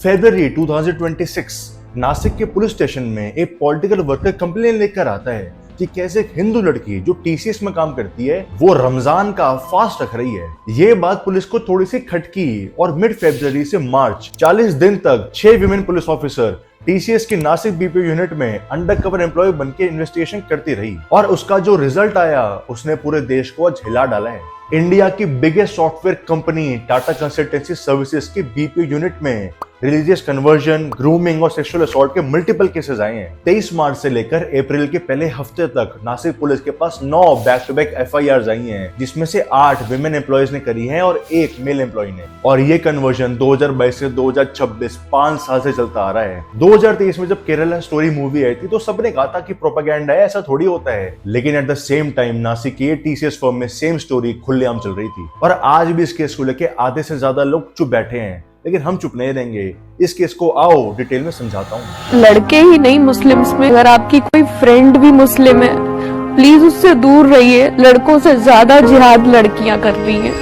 फरवरी 2026 नासिक के police station में एक पॉलिटिकल वर्कर कंप्लेन लेकर आता है कि कैसे एक हिंदू लड़की जो टीसीएस में काम करती है वो रमजान का फास्ट रख रही है। ये बात पुलिस को थोड़ी सी खटकी और मिड फरवरी से मार्च 40 दिन तक 6 विमेन पुलिस ऑफिसर टीसीएस की नासिक बीपीओ यूनिट में अंडर कवर एम्प्लॉय बनके इन्वेस्टिगेशन करती रही और उसका जो रिजल्ट आया उसने पूरे देश को आज हिला डाला है। इंडिया की biggest software company Tata consultancy services की बीपीओ यूनिट में रिलीजियस कन्वर्जन, ग्रूमिंग और सेक्सुअल असॉल्ट के मल्टीपल केसेस आए हैं। 23 मार्च से लेकर अप्रैल के पहले हफ्ते तक नासिक पुलिस के पास 9 बैक टू बैक एफआईआर आई हैं, जिसमें से 8 विमेन एम्प्लॉयज ने करी हैं और 1 मेल एम्प्लॉय ने। और ये कन्वर्जन 2022 से 2026 5 साल से चलता आ रहा है। 2023 में जब केरला स्टोरी मूवी आई थी तो सबने कहा था कि प्रोपेगेंडा है, ऐसा थोड़ी होता है, लेकिन at the same time Nashik के टीसीएस फर्म में सेम स्टोरी खुलेआम चल रही थी और आज भी इस केस को लेकर आधे से ज्यादा लोग चुप बैठे हैं। लेकिन हम चुप नहीं रहेंगे, इस केस को आओ डिटेल में समझाता हूँ। लड़के ही नहीं, मुस्लिम्स में अगर आपकी कोई फ्रेंड भी मुस्लिम है प्लीज उससे दूर रहिए। लड़कों से ज्यादा जिहाद लड़कियां कर रही हैं।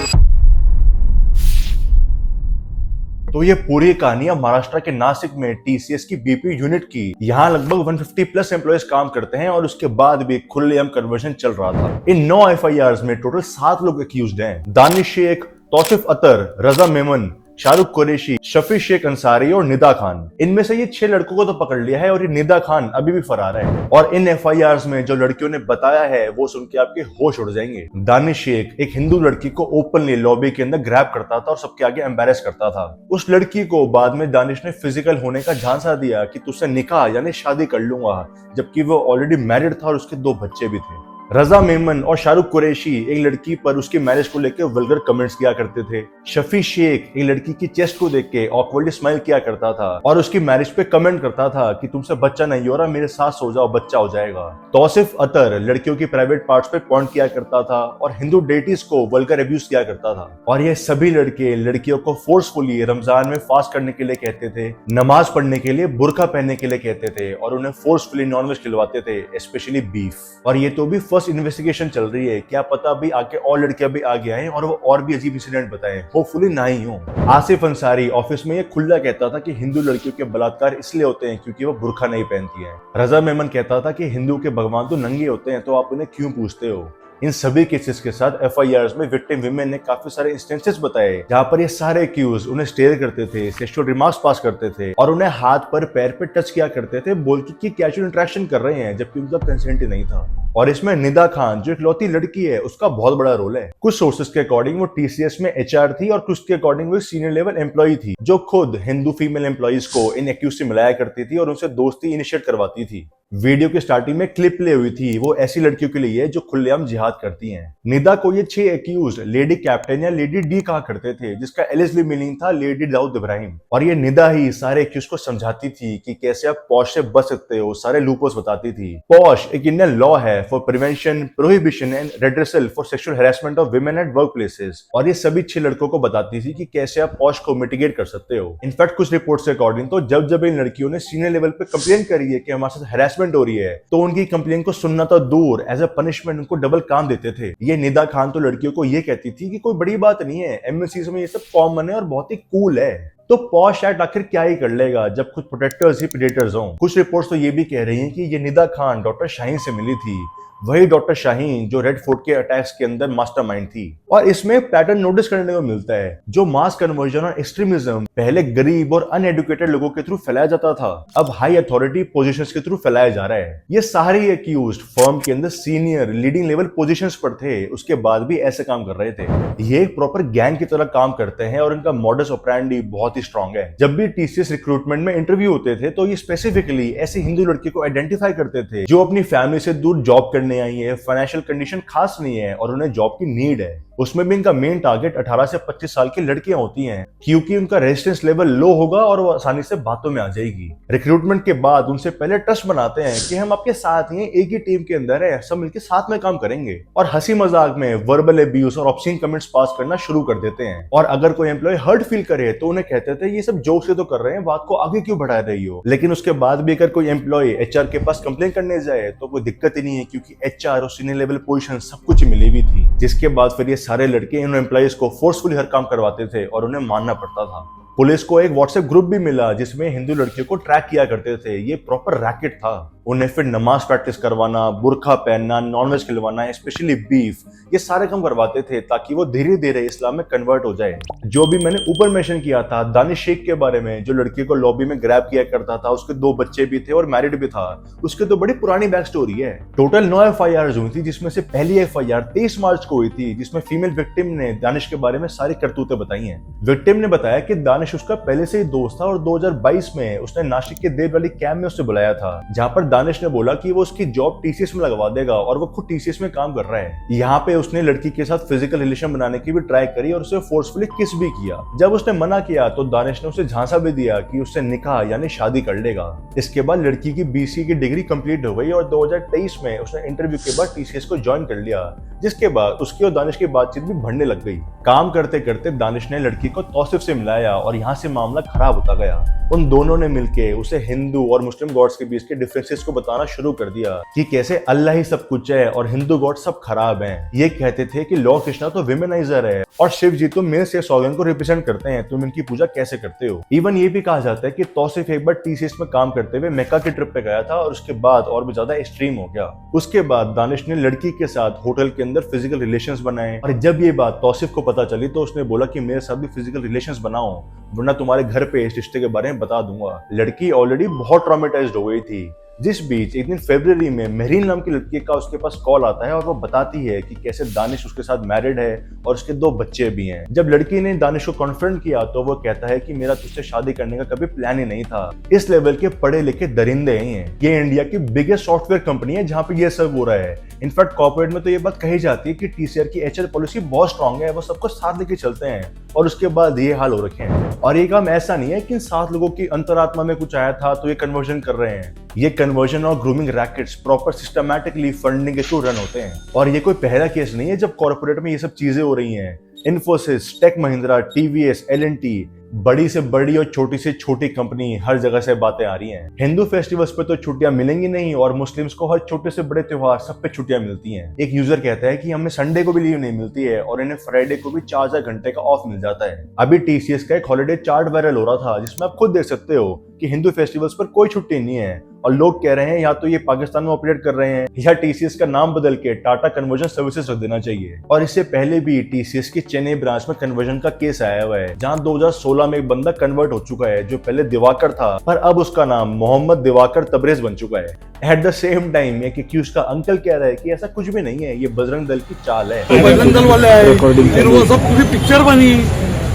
तो ये पूरी कहानी महाराष्ट्र के नासिक में टीसीएस की बीपीओ यूनिट की। यहाँ लगभग 150 प्लस एम्प्लॉयज काम करते हैं और उसके बाद भी खुलेआम कन्वर्जन चल रहा था। इन 9 एफआईआर में टोटल 7 लोग एक्यूज्ड हैं। दानिश शेख, तौसिफ अतर, रजा मेमन, शाहरुख कुरैशी, शफी शेख अंसारी और निदा खान। इनमें से ये 6 लड़कों को तो पकड़ लिया है और ये निदा खान अभी भी फरार है। और इन एफआईआर में जो लड़कियों ने बताया है वो सुन के आपके होश उड़ जाएंगे। दानिश शेख एक हिंदू लड़की को ओपनली लॉबी के अंदर ग्रैब करता था और सबके आगे एम्बैरेस करता था। उस लड़की को बाद में दानिश ने फिजिकल होने का झांसा दिया कि तुझसे निकाह यानी शादी कर लूंगा, जबकि वो ऑलरेडी मैरिड था और उसके 2 बच्चे भी थे। रजा मेमन और शाहरुख कुरैशी एक लड़की पर उसकी मैरिज को लेकर वल्गर कमेंट्स किया करते थे। शफी शेख एक लड़की की चेस्ट को देख के ऑकवर्डली स्माइल किया करता था और उसकी मैरिज पे कमेंट करता था कि तुमसे बच्चा नहीं हो रहा, मेरे साथ सो जाओ, बच्चा हो जाएगा। तौसिफ अतर लड़कियों की प्राइवेट पार्ट्स पे पॉइंट किया करता था और हिंदू डेटीज को वल्गर अब्यूज किया करता था। और ये सभी लड़के लड़कियों को फोर्सफुली रमजान में फास्ट करने के लिए कहते थे, नमाज पढ़ने के लिए, बुर्का पहनने के लिए कहते थे और उन्हें फोर्सफुली नॉनवेज खिलवाते थे, स्पेशली बीफ। और ये तो भी इन्वेस्टिगेशन चल रही है, क्या पता अभी आके और लड़कियां भी आगे आए और वो और भी अजीब इंसिडेंट बताएं, होपफुली ना ही हो। आसिफ अंसारी ऑफिस में ये खुला कहता था कि हिंदू लड़कियों के बलात्कार इसलिए होते हैं क्योंकि वो बुर्का नहीं पहनती हैं। रजा मेमन कहता था कि हिंदू के भगवान तो नंगे होते हैं, तो आप उन्हें क्यों पूछते हो। इन सभी केसेस के साथ एफआईआर में विक्टिम विमेन ने काफी सारे इंस्टेंसेस बताए जहां पर ये सारे एक्यूज उन्हें स्टेयर करते थे, सेक्सुअल रिमार्क्स पास करते थे और उन्हें हाथ पर पैर पे टच किया करते थे, बोल के कि कैजुअल इंटरेक्शन कर रहे हैं, जबकि उनका कंसेंट ही नहीं था। और इसमें निदा खान जो इकलौती लड़की है उसका बहुत बड़ा रोल है। कुछ सोर्सेस के अकॉर्डिंग वो टीसीएस में एचआर थी और कुछ के अकॉर्डिंग वो सीनियर लेवल एम्प्लॉई थी जो खुद हिंदू फीमेल एम्प्लॉइज को इन एक्यूज से मिलाया करती थी और उनसे दोस्ती इनिशिएट करवाती थी। वीडियो की स्टार्टिंग में क्लिप प्ले हुई थी, वो ऐसी लड़कियों के लिए है जो खुलेआम जिहाद करती हैं। निदा को ये 6 एक्यूज लेडी कैप्टन या लेडी डी कहा करते थे, जिसका एलिजली मीनिंग था लेडी दाऊद इब्राहिम। और ये निदा ही सारे एक्यूज को समझाती थी कि कैसे आप पॉश से बच सकते हो, सारे लूपोस बताती थी। पॉश एक इंडियन लॉ है for prevention, prohibition and redressal for sexual harassment of women at work places. और ये सभी 6 लड़कों को बताती थी कि कैसे आप पॉश को मिटिगेट कर सकते हो। इनफैक्ट कुछ रिपोर्ट्स के अकॉर्डिंग तो जब इन लड़कियों ने सीनियर लेवल पे कंप्लेन करी है कि हमारे साथ हैरेसमेंट हो रही है, तो उनकी कंप्लेन को सुनना तो दूर, एज ए पनिशमेंट उनको डबल काम देते थे। ये निदा खान तो लड़कियों को ये कहती थी कि कोई बड़ी बात नहीं है, एमएनसीज में ये सब कॉमन है और बहुत ही कूल है, तो पॉश एक्ट आखिर क्या ही कर लेगा जब खुद प्रोटेक्टर्स ही प्रेडेटर्स हों। कुछ रिपोर्ट्स तो ये भी कह रही हैं कि ये निदा खान डॉक्टर शाहीन से मिली थी, वही डॉक्टर शाहीन जो रेड फोर्ट के अटैक्स के अंदर मास्टरमाइंड थी। और इसमें पैटर्न नोटिस करने को मिलता है, जो मास कन्वर्जन और एक्सट्रीमिज्म पहले गरीब और अनएडुकेटेड लोगों के थ्रू फैलाया जाता था, अब हाई अथॉरिटी पोजीशंस के थ्रू फैलाया जा रहा है। ये सारे एक्यूज्ड फर्म के अंदर सीनियर लीडिंग लेवल पोजीशंस पर थे, उसके बाद भी ऐसे काम कर रहे थे। ये एक प्रॉपर गैंग की तरह काम करते हैं और इनका मॉडस ऑपरेंडी बहुत ही स्ट्रांग है। जब भी टीसीएस रिक्रूटमेंट में इंटरव्यू होते थे तो ये स्पेसिफिकली ऐसी हिंदू लड़की को आइडेंटिफाई करते थे जो अपनी फैमिली से दूर जॉब करने आई है, फाइनेंशियल कंडीशन खास नहीं है और उन्हें जॉब की नीड है। उसमें भी इनका मेन टारगेट 18 से 25 साल की लड़कियां होती हैं, क्योंकि उनका रेजिस्टेंस लेवल लो होगा और वो आसानी से बातों में आ जाएगी। रिक्रूटमेंट के बाद उनसे पहले ट्रस्ट बनाते हैं कि हम आपके साथ ही हैं, एक ही टीम के अंदर है, सब मिलकर साथ में काम करेंगे, और हंसी मजाक में वर्बल एब्यूज और ऑब्सीन कमेंट्स पास करना शुरू कर देते हैं। और अगर कोई एम्प्लॉय हर्ट फील करे तो उन्हें कहते थे ये सब जोक से तो कर रहे हैं, बात को आगे क्यों बढ़ा रही हो। लेकिन उसके बाद भी अगर कोई एम्प्लॉय एचआर के पास कंप्लेन करने जाए तो कोई दिक्कत ही नहीं है, क्योंकि एचआर और सीनियर लेवल पोजीशन सब कुछ मिली हुई थी। जिसके बाद फिर ये सारे लड़के इन एम्प्लॉइज को फोर्सफुली हर काम करवाते थे और उन्हें मानना पड़ता था। पुलिस को एक व्हाट्सएप ग्रुप भी मिला जिसमें हिंदू लड़कियों को ट्रैक किया करते थे। ये प्रॉपर रैकेट था। उन्हें फिर नमाज प्रैक्टिस करवाना, बुरखा पहनना, नॉनवेज खिलवाना, स्पेशली बीफ, ये सारे काम करवाते थे ताकि वो धीरे धीरे इस्लाम में कन्वर्ट हो जाए। जो भी मैंने ऊपर मेंशन किया था दानिश शेख के बारे में, जो लड़की को लॉबी में ग्रैब किया करता था, उसके 2 बच्चे भी थे और मैरिड भी था, उसके तो बड़ी पुरानी बैक स्टोरी है। टोटल 9 FIRs हुई थी, जिसमें से पहली FIR 23 मार्च को हुई थी, जिसमें फीमेल विक्टिम ने दानिश के बारे में सारी करतूतें बताई हैं। विक्टिम ने बताया कि दानिश उसका पहले से ही दोस्त था और 2022 में उसने नासिक के देव वाली कैंप में उसे बुलाया था, जहां पर दानिश ने बोला कि वो उसकी जॉब TCS में लगवा देगा और वो खुद TCS में काम कर रहा है। यहाँ पे उसने लड़की के साथ फिजिकल रिलेशन बनाने की भी ट्राई करी और उसे फोर्सफुली किस भी किया। जब उसने मना किया तो दानिश ने उसे झांसा भी दिया कि उससे निकाह यानी शादी कर लेगा। इसके बाद लड़की की BCA की डिग्री कंप्लीट हो गई और 2023 में उसने इंटरव्यू के बाद TCS को ज्वाइन कर लिया, जिसके बाद उसकी और दानिश की बातचीत भी बढ़ने लग गई। काम करते करते दानिश ने लड़की को तौसिफ से मिलाया और यहाँ से मामला खराब होता गया। उन दोनों ने मिलके उसे हिंदू और मुस्लिम गॉड्स के बीच के डिफरेंसेस को बताना शुरू कर दिया कि कैसे अल्लाह ही सब कुछ है और हिंदू गॉड सब खराब हैं। ये कहते थे कि लॉर्ड कृष्णा तो विमेनाइजर है और शिव जी तो मेल सेक्स ऑर्गन को रिप्रेजेंट करते हैं, तुम इनकी पूजा कैसे करते हो। इवन ये भी कहा जाता है कि तौसिफ एक बार TCS में काम करते हुए मेक्का की ट्रिप पे गया था और उसके बाद और भी ज्यादा एक्सट्रीम हो गया। उसके बाद दानिश ने लड़की के साथ होटल के अंदर फिजिकल रिलेशंस बनाए और जब ये बात तौसिफ को पता चली तो उसने बोला कि मेरे साथ भी फिजिकल रिलेशंस बनाओ, वरना तुम्हारे घर पे इस रिश्ते के बारे में बता दूंगा। लड़की ऑलरेडी बहुत ट्रॉमेटाइज्ड हो गई थी। जिस बीच एक दिन फरवरी में महरीन नाम की लड़की का उसके पास कॉल आता है और वो बताती है कि कैसे दानिश उसके साथ मैरिड है और उसके 2 बच्चे भी हैं। जब लड़की ने दानिश को कॉन्फ्रंट किया तो वो कहता है कि मेरा तुझसे शादी करने का कभी प्लान ही नहीं था। इस लेवल के पढ़े लिखे दरिंदे ही हैं। ये इंडिया की बिगेस्ट सॉफ्टवेयर कंपनी है जहाँ पे ये सब हो रहा है। इनफैक्ट कॉर्पोरेट में तो ये बात कही जाती है कि TCR की HR पॉलिसी बहुत स्ट्रांग है, वो सबको साथ लेके चलते हैं और उसके बाद ये हाल हो रखे हैं। और ये काम ऐसा नहीं है कि इन 7 लोगों की अंतरात्मा में कुछ आया था तो ये कन्वर्जन कर रहे हैं। ये कन्वर्जन और grooming rackets proper systematically funding के थ्रू रन होते हैं और ये कोई पहला केस नहीं है जब कॉर्पोरेट में ये सब चीजें हो रही हैं। Infosys, take Mahindra, TVS, L&T, बड़ी से बड़ी और छोटी से छोटी कंपनी, हर जगह से बातें आ रही हैं। हिंदू फेस्टिवल्स पे तो छुट्टियां मिलेंगी नहीं और मुस्लिम्स को हर छोटे से बड़े त्योहार सब पे छुट्टियां मिलती हैं। एक यूजर कहता है कि हमें संडे को भी लीव नहीं मिलती है और इन्हें फ्राइडे को भी 4 घंटे का ऑफ मिल जाता है। अभी TCS का एक हॉलिडे चार्ट वायरल हो रहा था जिसमें आप खुद देख सकते हो कि हिंदू फेस्टिवल्स पर कोई छुट्टी नहीं है और लोग कह रहे हैं या तो ये पाकिस्तान में ऑपरेट कर रहे हैं या TCS का नाम बदल के टाटा कन्वर्जन सर्विसेज रख देना चाहिए। और इससे पहले भी TCS की चेन्नई ब्रांच में कन्वर्जन का केस आया हुआ है जहां 2016 में एक बंदा कन्वर्ट हो चुका है जो पहले दिवाकर था पर अब उसका नाम मोहम्मद दिवाकर तबरेज बन चुका है। एट द सेम टाइम ये कि उसका अंकल कह रहा है कि ऐसा कुछ भी नहीं है, ये बजरंग दल की चाल है। बजरंग दल वाले आए, फिर वो सब पूरी पिक्चर बनी,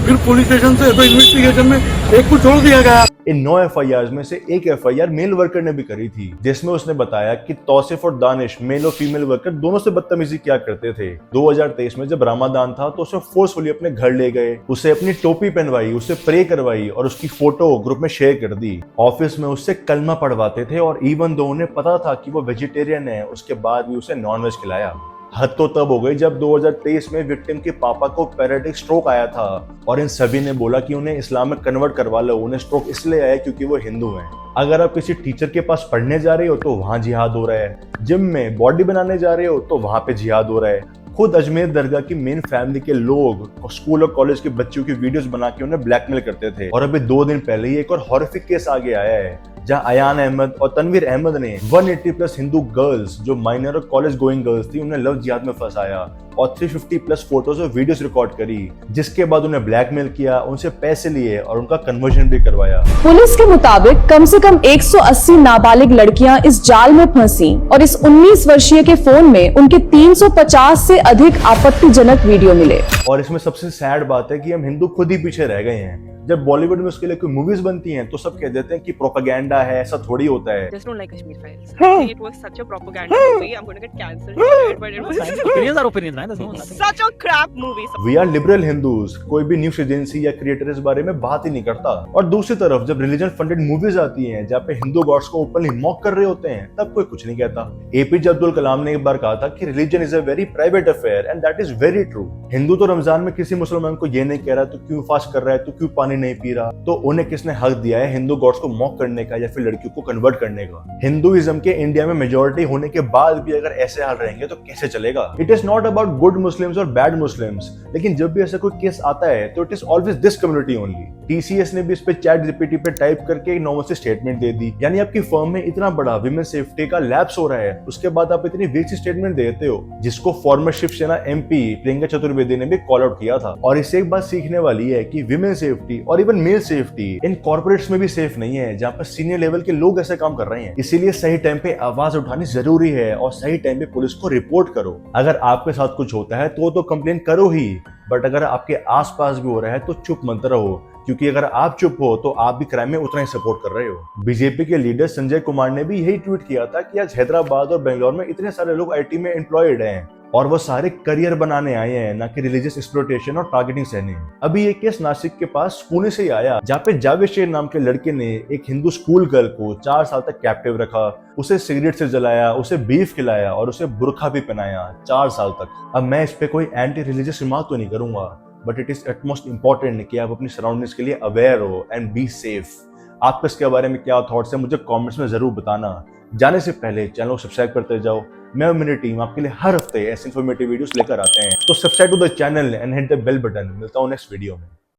फिर पुलिस स्टेशन से तो इन्वेस्टिगेशन में एक को छोड़ दिया गया। इन 9 FIRs में से एक FIR मेल वर्कर ने भी करी थी जिसमें उसने बताया कि तौसिफ और दानिश मेल और फीमेल वर्कर दोनों से बदतमीजी किया करते थे। 2023 में जब रमादान था तो उसे फोर्सफुली अपने घर ले गए, उसे अपनी टोपी पहनवाई, उसे प्रे करवाई और उसकी फोटो ग्रुप में शेयर कर दी। ऑफिस में उससे कलमा पढ़वाते थे और इवन दो उन्हें पता था कि वो वेजिटेरियन है उसके बाद भी उसे नॉनवेज खिलाया। हद तो तब हो गई जब 2023 में विक्टिम के पापा को पैरालिटिक स्ट्रोक आया था और इन सभी ने बोला कि उन्हें इस्लाम में कन्वर्ट करवा लो। उन्हें स्ट्रोक इसलिए आया क्योंकि वो हिंदू हैं। अगर आप किसी टीचर के पास पढ़ने जा रहे हो तो वहां जिहाद हो रहा है, जिम में बॉडी बनाने जा रहे हो तो वहां पे जिहाद हो रहा है। खुद अजमेर दरगाह की मेन फैमिली के लोग स्कूल और कॉलेज के बच्चों की वीडियोस बना के उन्हें ब्लैकमेल करते थे। और अभी 2 दिन पहले ही एक और हॉरिफिक केस आगे आया है जहां अयान अहमद और तनवीर अहमद ने 180+ हिंदू गर्ल्स जो माइनर और कॉलेज गोइंग गर्ल्स थी उन्हें लव जिहाद में फंसाया और 350+ फोटोज और वीडियोस रिकॉर्ड करी, जिसके बाद उन्हें ब्लैकमेल किया, उनसे पैसे लिए और उनका कन्वर्जन भी करवाया। पुलिस के मुताबिक कम से कम 180 नाबालिग लड़कियां इस जाल में फंसी और इस 19 वर्षीय के फोन में उनके 350 से अधिक आपत्तिजनक वीडियो मिले। और इसमें सबसे सैड बात है कि हम हिंदू खुद ही पीछे रह गए हैं। जब बॉलीवुड में उसके लिए कोई मूवीज बनती हैं तो सब कह देते हैं कि प्रोपेगेंडा है, ऐसा थोड़ी होता है। Just don't like Kashmir Files. I think it was such a propaganda movie. I'm going to get cancelled for it, but it was opinions are opinions, man. There's no nothing. such a crap movie. We are liberal Hindus, कोई भी news agency या creator इस बारे में बात ही नहीं करता। और दूसरी तरफ जब रिलीजन फंडेड मूवीज आती हैं जहाँ पे हिंदू गॉड्स को ओपनली मॉक कर रहे होते हैं तब कोई कुछ नहीं कहता। APJ अब्दुल कलाम ने एक बार कहा था कि religion is a very private affair and that is very true. Hindu तो रमजान में किसी मुसलमान को ये नहीं कह रहा तू क्यों फास्ट कर रहा है, तू क्यों पानी पानी नहीं पी रहा, तो उन्हें किसने हक दिया है हिंदू गॉड्स को मॉक करने का या फिर लड़कियों को कन्वर्ट करने का? हिंदुइज्म के इंडिया में मेजोरिटी होने के बाद भी अगर ऐसे हाल रहेंगे तो कैसे चलेगा? It is not about good Muslims और बैड मुस्लिम्स, लेकिन जब भी ऐसा कोई केस आता है तो it is always this community only. TCS ने भी इस पे चैट जीपीटी पे टाइप करके एक नॉर्मल सी स्टेटमेंट दे दी, यानी आपकी फर्म में इतना बड़ा विमेन सेफ्टी का लैप्स हो रहा है, उसके बाद आप इतनी वीक सी स्टेटमेंट देते हो, जिसको फॉर्मर शिवसेना एमपी प्रियंका चतुर्वेदी ने भी कॉल आउट किया था। और इससे एक बात सीखने वाली है कि विमेन सेफ्टी और even male safety in corporates में भी सेफ नहीं है, जहाँ पर सीनियर लेवल के लोग ऐसे काम कर रहे हैं। इसीलिए सही टाइम पे आवाज उठानी जरूरी है और सही टाइम पे पुलिस को रिपोर्ट करो। अगर आपके साथ कुछ होता है तो कंप्लेन करो ही, बट अगर आपके आसपास भी हो रहा है तो चुप मत रहो, क्योंकि अगर आप चुप हो तो आप भी क्राइम में उतना ही सपोर्ट कर रहे हो। बीजेपी के लीडर संजय कुमार ने भी यही ट्वीट किया था कि आज हैदराबाद और बेंगलोर में इतने सारे लोग आईटी में एम्प्लॉयड हैं और वो सारे करियर बनाने आए हैं, ना कि रिलीजियस एक्सप्लॉयटेशन और टारगेटिंग सहने। अभी ये केस नासिक के पास पुणे से ही आया, जहाँ पे जावेद शेर नाम के लड़के ने एक हिंदू स्कूल गर्ल को 4 साल तक कैप्टिव रखा, उसे सिगरेट से जलाया, उसे बीफ खिलाया और उसे बुरखा भी पहनाया 4 साल तक। अब मैं इस पे कोई एंटी रिलीजियस रिमार्क तो नहीं करूंगा, but it is utmost important कि आप अपनी सराउंडिंग्स के लिए अवेयर हो एंड बी सेफ। आपका इसके बारे में क्या थॉट्स है मुझे कमेंट्स में जरूर बताना। जाने से पहले चैनल को सब्सक्राइब करते जाओ। मैं और मेरी टीम आपके लिए हर हफ्ते ऐसे इन्फॉर्मेटिव वीडियोस लेकर आते हैं, तो subscribe to the channel and hit the bell button. मिलता हूँ नेक्स्ट वीडियो में।